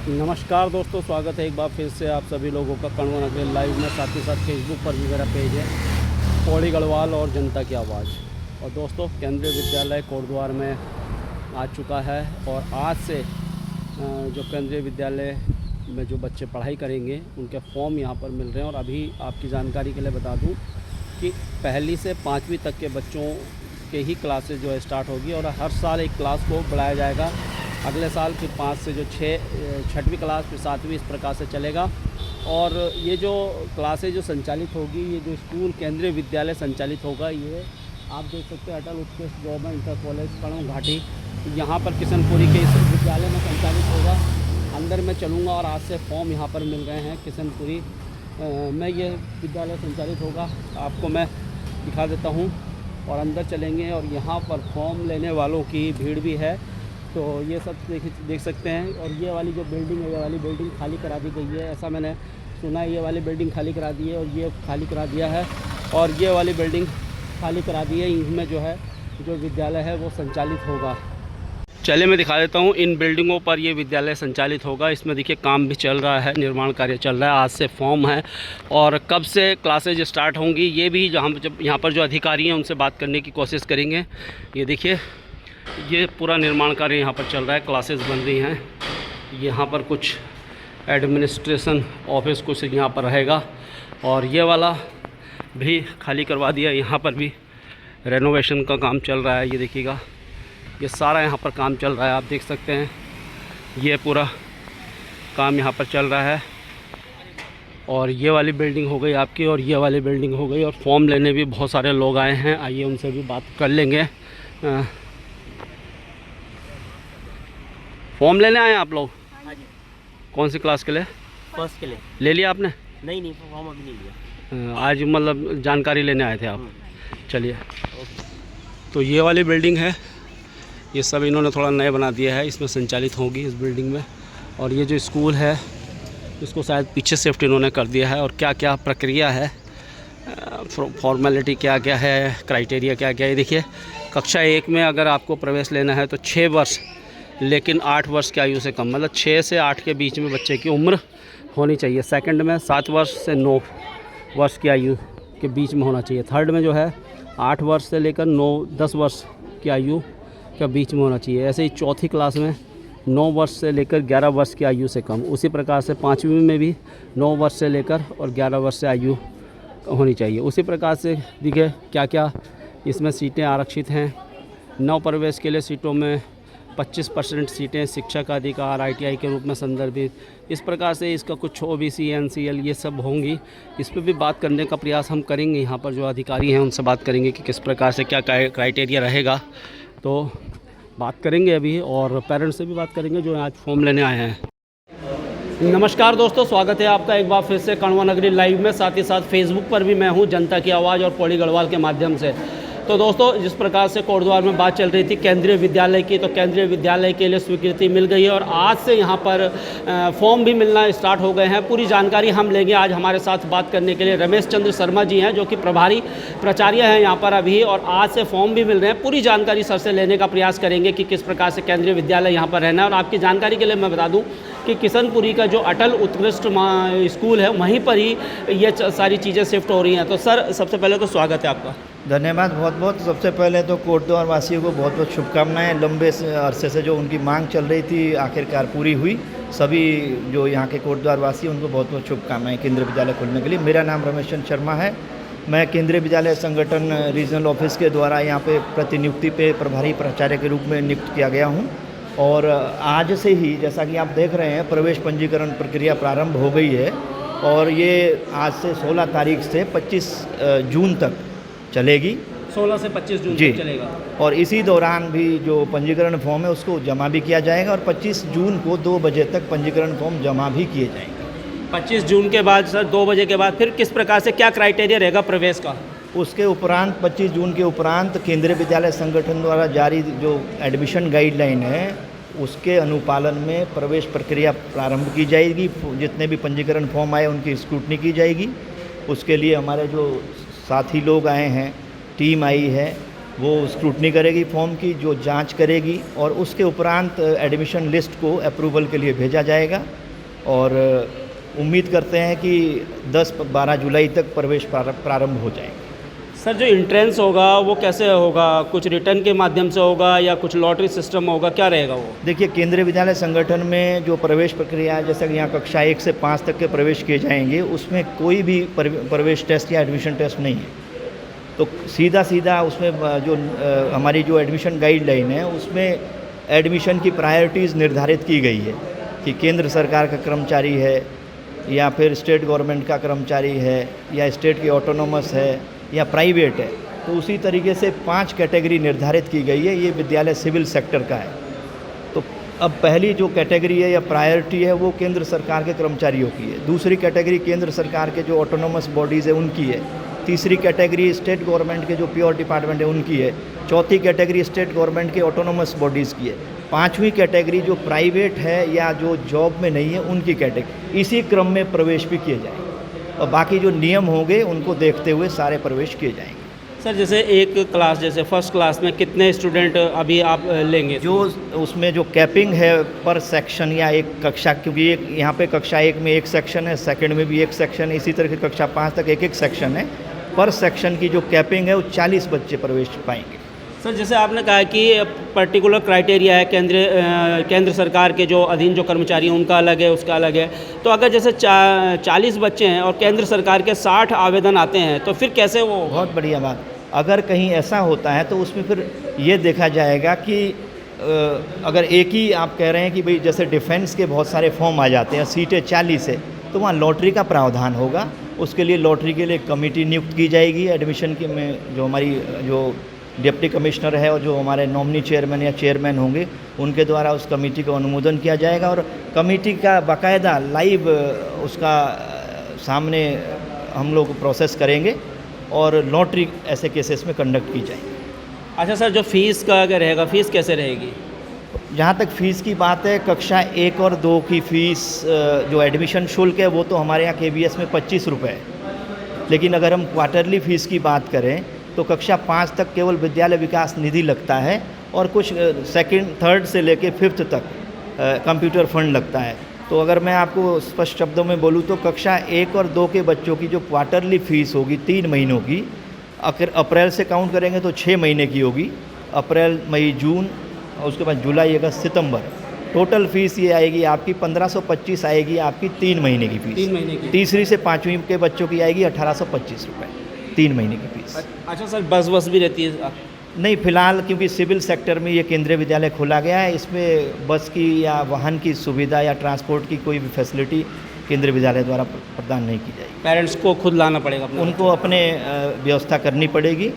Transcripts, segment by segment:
नमस्कार दोस्तों, स्वागत है एक बार फिर से आप सभी लोगों का कण्व नगरी लाइव में। साथ ही साथ फेसबुक पर भी मेरा पेज है पौड़ी गढ़वाल और जनता की आवाज़। और दोस्तों, केंद्रीय विद्यालय कोटद्वार में आ चुका है और आज से जो केंद्रीय विद्यालय में जो बच्चे पढ़ाई करेंगे उनके फॉर्म यहाँ पर मिल रहे हैं। और अभी आपकी जानकारी के लिए बता दूँ कि पहली से 5वीं तक के बच्चों के ही क्लासेज जो है स्टार्ट होगी और हर साल एक क्लास को बढ़ाया जाएगा। अगले साल फिर 5 से जो 6वीं क्लास, फिर 7वीं, इस प्रकार से चलेगा। और ये जो क्लासेज जो संचालित होगी, ये जो स्कूल केंद्रीय विद्यालय संचालित होगा, ये आप देख सकते हैं अटल उत्कृष्ट गवर्नमेंट इंटर कॉलेज कण्व घाटी, यहाँ पर किशनपुरी के इस विद्यालय में संचालित होगा। अंदर मैं चलूँगा और आज से फॉर्म यहाँ पर मिल रहे हैं किशनपुरी में ये विद्यालय संचालित होगा। आपको मैं दिखा देता हूँ और अंदर चलेंगे और यहाँ पर फॉर्म लेने वालों की भीड़ भी है, तो ये सब देख सकते हैं। और ये वाली जो बिल्डिंग है, ये वाली बिल्डिंग खाली करा दी गई है, ऐसा मैंने सुना है। ये वाली बिल्डिंग खाली करा दी है और ये खाली करा दिया है और ये वाली बिल्डिंग खाली करा दी है। इनमें जो है जो विद्यालय है वो संचालित होगा। चलिए मैं दिखा देता हूँ, इन बिल्डिंगों पर ये विद्यालय संचालित होगा। इसमें देखिए काम भी चल रहा है, निर्माण कार्य चल रहा है। आज से फॉर्म है और कब से क्लासेज स्टार्ट होंगी ये भी जब यहाँ पर जो अधिकारी हैं उनसे बात करने की कोशिश करेंगे। ये देखिए, ये पूरा निर्माण कार्य यहाँ पर चल रहा है, क्लासेस बन रही हैं। यहाँ पर कुछ एडमिनिस्ट्रेशन ऑफिस कुछ यहाँ पर रहेगा और ये वाला भी खाली करवा दिया। यहाँ पर भी रेनोवेशन का काम चल रहा है। ये देखिएगा, ये सारा यहाँ पर काम चल रहा है, आप देख सकते हैं। ये पूरा काम यहाँ पर चल रहा है और ये वाली बिल्डिंग हो गई आपकी और ये वाली बिल्डिंग हो गई। और फॉर्म लेने भी बहुत सारे लोग आए हैं, आइए उनसे भी बात कर लेंगे। फॉर्म लेने आए हैं आप लोग? हाँ जी। कौन सी क्लास के लिए? फर्स्ट के लिए। ले लिया आपने? नहीं, फॉर्म अभी नहीं लिया। आज मतलब जानकारी लेने आए थे आप? चलिए, तो ये वाली बिल्डिंग है, ये सब इन्होंने थोड़ा नए बना दिया है, इसमें संचालित होगी इस बिल्डिंग में। और ये जो स्कूल है इसको शायद पीछे शिफ्ट इन्होंने कर दिया है। और क्या क्या प्रक्रिया है, फॉर्मेलिटी क्या क्या है, क्राइटेरिया क्या क्या है, देखिए। कक्षा 1 में अगर आपको प्रवेश लेना है तो 6 वर्ष, लेकिन 8 वर्ष की आयु से कम, मतलब 6 से 8 के बीच में बच्चे की उम्र होनी चाहिए। सेकंड में 7 वर्ष से 9 वर्ष की आयु के बीच में होना चाहिए। थर्ड में जो है 8 वर्ष से लेकर 9-10 वर्ष की आयु के बीच में होना चाहिए। ऐसे ही चौथी क्लास में 9 वर्ष से लेकर 11 वर्ष की आयु से कम। उसी प्रकार से 5वीं में भी 9 वर्ष से लेकर और 11 वर्ष से आयु होनी चाहिए। उसी प्रकार से देखिए क्या क्या इसमें सीटें आरक्षित हैं। नव प्रवेश के लिए सीटों में 25% सीटें शिक्षक अधिकार ITI के रूप में संदर्भित। इस प्रकार से इसका कुछ OBC NCL ये सब होंगी। इस पर भी बात करने का प्रयास हम करेंगे। यहाँ पर जो अधिकारी हैं उनसे बात करेंगे कि किस प्रकार से क्या क्राइटेरिया रहेगा, तो बात करेंगे अभी। और पेरेंट्स से भी बात करेंगे जो आज फॉर्म लेने आए हैं। नमस्कार दोस्तों, स्वागत है आपका एक बार फिर से कण्व नगरी लाइव में। साथ ही साथ फेसबुक पर भी मैं हूँ जनता की आवाज़ और पौड़ी गढ़वाल के माध्यम से। तो दोस्तों, जिस प्रकार से कोटद्वार में बात चल रही थी केंद्रीय विद्यालय की, तो केंद्रीय विद्यालय के लिए स्वीकृति मिल गई है और आज से यहाँ पर फॉर्म भी मिलना स्टार्ट हो गए हैं। पूरी जानकारी हम लेंगे। आज हमारे साथ बात करने के लिए रमेश चंद्र शर्मा जी हैं, जो कि प्रभारी प्राचार्य हैं यहाँ पर अभी, और आज से फॉर्म भी मिल रहे हैं। पूरी जानकारी सर से लेने का प्रयास करेंगे कि किस प्रकार से केंद्रीय विद्यालय यहाँ पर रहना है। और आपकी जानकारी के लिए मैं बता दूँ कि किशनपुरी का जो अटल उत्कृष्ट स्कूल है वहीं पर ही ये सारी चीज़ें शिफ्ट हो रही हैं। तो सर, सबसे पहले तो स्वागत है आपका। धन्यवाद बहुत बहुत। सबसे पहले तो कोटद्वार वासियों को बहुत बहुत शुभकामनाएं। लंबे अरसे से जो उनकी मांग चल रही थी आखिरकार पूरी हुई। सभी जो यहाँ के कोटद्वार वासी उनको बहुत बहुत शुभकामनाएं केंद्रीय विद्यालय खोलने के लिए। मेरा नाम रमेश चंद्र शर्मा है। मैं केंद्रीय विद्यालय संगठन रीजनल ऑफिस के द्वारा यहाँ पे प्रतिनियुक्ति पे प्रभारी प्राचार्य के रूप में नियुक्त किया गया हूँ। और आज से ही जैसा कि आप देख रहे हैं प्रवेश पंजीकरण प्रक्रिया प्रारंभ हो गई है और ये आज से 16 तारीख से 25 जून तक चलेगी। 16 से 25 जून तक चलेगा। और इसी दौरान भी जो पंजीकरण फॉर्म है उसको जमा भी किया जाएगा और 25 जून को 2 बजे तक पंजीकरण फॉर्म जमा भी किए जाएंगे। 25 जून के बाद सर 2 बजे के बाद फिर किस प्रकार से क्या क्राइटेरिया रहेगा प्रवेश का? उसके उपरांत 25 जून के उपरांत केंद्रीय विद्यालय संगठन द्वारा जारी जो एडमिशन गाइडलाइन है उसके अनुपालन में प्रवेश प्रक्रिया प्रारंभ की जाएगी। जितने भी पंजीकरण फॉर्म आए उनकी स्क्रूटनी की जाएगी। उसके लिए हमारे जो साथी लोग आए हैं, टीम आई है, वो स्क्रूटनी करेगी फॉर्म की, जो जांच करेगी और उसके उपरांत एडमिशन लिस्ट को अप्रूवल के लिए भेजा जाएगा और उम्मीद करते हैं कि 10-12 जुलाई तक प्रवेश प्रारंभ हो जाएंगे। सर जो एंट्रेंस होगा वो कैसे होगा, कुछ रिटर्न के माध्यम से होगा या कुछ लॉटरी सिस्टम होगा, क्या रहेगा वो? देखिए, केंद्रीय विद्यालय संगठन में जो प्रवेश प्रक्रिया है, जैसे कि यहाँ कक्षा 1 से 5 तक के प्रवेश किए जाएंगे, उसमें कोई भी प्रवेश टेस्ट या एडमिशन टेस्ट नहीं है। तो सीधा उसमें जो हमारी जो एडमिशन गाइडलाइन है उसमें एडमिशन की प्रायोरिटीज़ निर्धारित की गई है कि केंद्र सरकार का कर्मचारी है या फिर स्टेट गवर्नमेंट का कर्मचारी है या स्टेट की ऑटोनोमस है या प्राइवेट है। तो उसी तरीके से 5 कैटेगरी निर्धारित की गई है। ये विद्यालय सिविल सेक्टर का है। तो अब पहली जो कैटेगरी है या प्रायोरिटी है वो केंद्र सरकार के कर्मचारियों की है। दूसरी कैटेगरी केंद्र सरकार के जो ऑटोनोमस बॉडीज़ है उनकी है। तीसरी कैटेगरी स्टेट गवर्नमेंट के जो प्योर डिपार्टमेंट है उनकी है। चौथी कैटेगरी स्टेट गवर्नमेंट के ऑटोनोमस बॉडीज़ की है। पांचवी कैटेगरी जो प्राइवेट है या जो जॉब में नहीं है उनकी कैटेगरी। इसी क्रम में प्रवेश भी किए जाएंगे और बाकी जो नियम होंगे उनको देखते हुए सारे प्रवेश किए जाएंगे। सर जैसे एक क्लास, जैसे फर्स्ट क्लास में कितने स्टूडेंट अभी आप लेंगे? जो उसमें जो कैपिंग है पर सेक्शन या एक कक्षा, क्योंकि एक यहाँ पे कक्षा 1 में एक सेक्शन है, सेकंड में भी एक सेक्शन है, इसी तरह की कक्षा 5 तक एक सेक्शन है। पर सेक्शन की जो कैपिंग है वो 40 बच्चे प्रवेश पाएंगे। सर जैसे आपने कहा कि पर्टिकुलर क्राइटेरिया है, केंद्र सरकार के जो अधीन जो कर्मचारी हैं उनका अलग है, उसका अलग है। तो अगर जैसे 40 बच्चे हैं और केंद्र सरकार के 60 आवेदन आते हैं तो फिर कैसे वो? बहुत बढ़िया बात। अगर कहीं ऐसा होता है तो उसमें फिर ये देखा जाएगा कि अगर एक ही आप कह रहे हैं कि भाई जैसे डिफेंस के बहुत सारे फॉर्म आ जाते हैं, सीटें 40 है, तो वहाँ लॉटरी का प्रावधान होगा। उसके लिए लॉटरी के लिए कमेटी नियुक्त की जाएगी। एडमिशन के में जो हमारी जो डिप्टी कमिश्नर है और जो हमारे नॉमिनी चेयरमैन या चेयरमैन होंगे उनके द्वारा उस कमेटी का अनुमोदन किया जाएगा और कमेटी का बाकायदा लाइव उसका सामने हम लोग प्रोसेस करेंगे और लॉटरी ऐसे केसेस में कंडक्ट की जाएगी। अच्छा सर, जो फीस का अगर रहेगा, फीस कैसे रहेगी? जहाँ तक फ़ीस की बात है, कक्षा 1 और 2 की फ़ीस जो एडमिशन शुल्क है वो तो हमारे यहाँ KVS में 25 रुपये है। लेकिन अगर हम क्वार्टरली फ़ीस की बात करें तो कक्षा 5 तक केवल विद्यालय विकास निधि लगता है और कुछ सेकंड, थर्ड से लेके 5th तक कंप्यूटर फंड लगता है। तो अगर मैं आपको स्पष्ट शब्दों में बोलूँ तो कक्षा 1 और 2 के बच्चों की जो क्वार्टरली फ़ीस होगी 3 महीनों की, अगर अप्रैल से काउंट करेंगे तो 6 महीने की होगी, अप्रैल, मई, जून और उसके बाद जुलाई, अगस्त, सितंबर। टोटल फ़ीस ये आएगी आपकी 1525 आएगी आपकी 3 महीने की फ़ीस। 3 महीने की। तीसरी से 5वीं के बच्चों की आएगी 1825 रुपये 3 महीने की फ़ीस। अच्छा सर, बस भी रहती है? नहीं, फ़िलहाल क्योंकि सिविल सेक्टर में ये केंद्रीय विद्यालय खोला गया है, इसमें बस की या वाहन की सुविधा या ट्रांसपोर्ट की कोई भी फैसिलिटी केंद्रीय विद्यालय द्वारा प्रदान नहीं की जाएगी। पेरेंट्स को खुद लाना पड़ेगा अपना? उनको अपने व्यवस्था करनी पड़ेगी।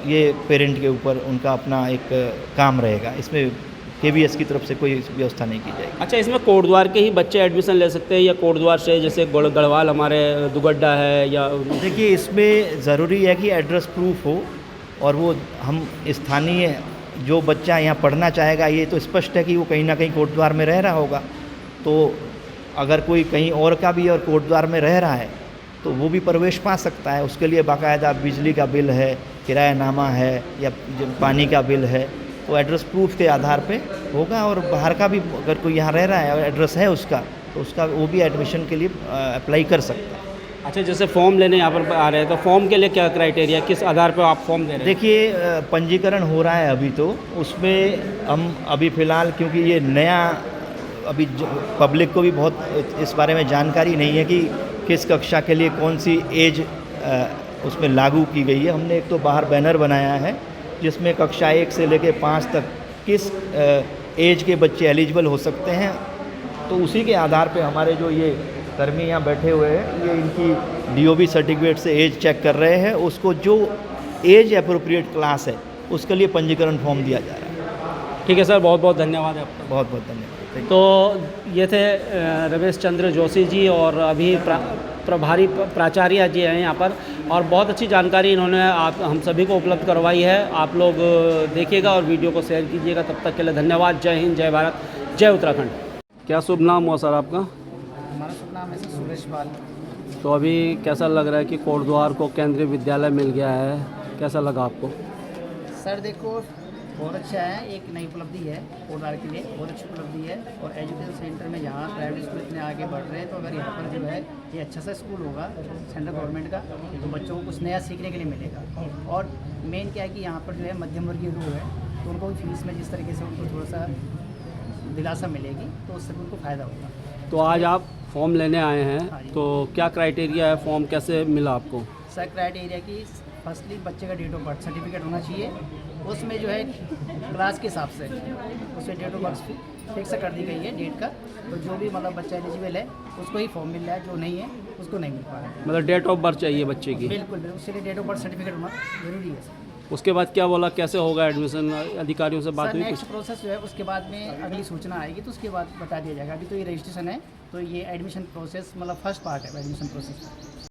ये पेरेंट के ऊपर उनका अपना एक काम रहेगा। इसमें KVS की तरफ से कोई व्यवस्था नहीं की जाएगी। अच्छा, इसमें कोटद्वार के ही बच्चे एडमिशन ले सकते हैं या कोटद्वार से जैसे गढ़वाल हमारे दुगड्डा है या? देखिए, इसमें ज़रूरी है कि एड्रेस प्रूफ हो और वो हम स्थानीय जो बच्चा यहाँ पढ़ना चाहेगा, ये तो स्पष्ट है कि वो कहीं ना कहीं कोटद्वार में रह रहा होगा। तो अगर कोई कहीं और का भी और कोटद्वार में रह रहा है तो वो भी प्रवेश पा सकता है। उसके लिए बाकायदा बिजली का बिल है, किरायानामा है या पानी का बिल है, तो एड्रेस प्रूफ के आधार पे होगा। और बाहर का भी अगर कोई यहाँ रह रहा है और एड्रेस है उसका, तो उसका वो भी एडमिशन के लिए अप्लाई कर सकता है। अच्छा, जैसे फॉर्म लेने यहाँ पर आ रहे हैं तो फॉर्म के लिए क्या क्राइटेरिया, किस आधार पर आप फॉर्म दे रहे हैं? देखिए, पंजीकरण हो रहा है अभी, तो उसमें हम अभी फ़िलहाल, क्योंकि ये नया अभी पब्लिक को भी बहुत इस बारे में जानकारी नहीं है कि किस कक्षा के लिए कौन सी एज उसमें लागू की गई है। हमने एक तो बाहर बैनर बनाया है जिसमें कक्षा 1 से लेकर 5 तक किस एज के बच्चे एलिजिबल हो सकते हैं। तो उसी के आधार पे हमारे जो ये कर्मी यहाँ बैठे हुए हैं, ये इनकी DOB सर्टिफिकेट से एज चेक कर रहे हैं। उसको जो एज अप्रोप्रिएट क्लास है उसके लिए पंजीकरण फॉर्म दिया जा रहा है। ठीक है सर, बहुत बहुत धन्यवाद है आपका। बहुत बहुत धन्यवाद। तो ये थे रमेश चंद्र जोशी जी और अभी प्रभारी प्राचार्य जी हैं यहाँ पर, और बहुत अच्छी जानकारी इन्होंने आप हम सभी को उपलब्ध करवाई है। आप लोग देखिएगा और वीडियो को शेयर कीजिएगा। तब तक के लिए धन्यवाद। जय हिंद, जय भारत, जय उत्तराखंड। क्या शुभ नाम हुआ सर आपका? हमारा शुभ नाम है सर सुरेश पाल। तो अभी कैसा लग रहा है कि कोटद्वार को केंद्रीय विद्यालय मिल गया है, कैसा लगा आपको? सर देखो बहुत अच्छा है, एक नई उपलब्धि है कोटद्वार के लिए, बहुत अच्छी उपलब्धि है। और एजुकेशन सेंटर में यहाँ प्राइवेट स्कूल इतने आगे बढ़ रहे हैं, तो अगर यहाँ पर जो है ये अच्छा सा स्कूल होगा सेंट्रल गवर्नमेंट का, तो बच्चों को कुछ नया सीखने के लिए मिलेगा। और मेन क्या है कि यहाँ पर जो है मध्यम वर्गीय लोग हैं, तो उनको भी फीस में जिस तरीके से उनको थोड़ा सा दिलासा मिलेगी, तो उससे भी उनको फ़ायदा होगा। तो आज आप फॉर्म लेने आए हाँ हैं, जी। तो क्या क्राइटेरिया है, फॉर्म कैसे मिला आपको? सर क्राइटेरिया की फर्स्टली बच्चे का डेट ऑफ बर्थ सर्टिफिकेट होना चाहिए, उसमें जो है क्लास के हिसाब से उसमें डेट ऑफ बर्थ फिक्स कर दी गई है डेट का, तो जो भी मतलब बच्चा एलिजिबल है उसको ही फॉर्म मिल रहा है, जो नहीं है उसको नहीं मिल पा रहा है। मतलब डेट ऑफ बर्थ चाहिए बच्चे की? बिल्कुल बिल्कुल, उसके लिए डेट ऑफ बर्थ सर्टिफिकेट होना जरूरी है सर। उसके बाद क्या बोला, कैसे होगा एडमिशन? अधिकारियों से बात सर हुई कुछ? नेक्स्ट प्रोसेस जो है उसके बाद में अगली सूचना आएगी, तो उसके बाद बता दिया जाएगा। अभी तो ये रजिस्ट्रेशन है, तो ये एडमिशन प्रोसेस मतलब फर्स्ट पार्ट है एडमिशन प्रोसेस।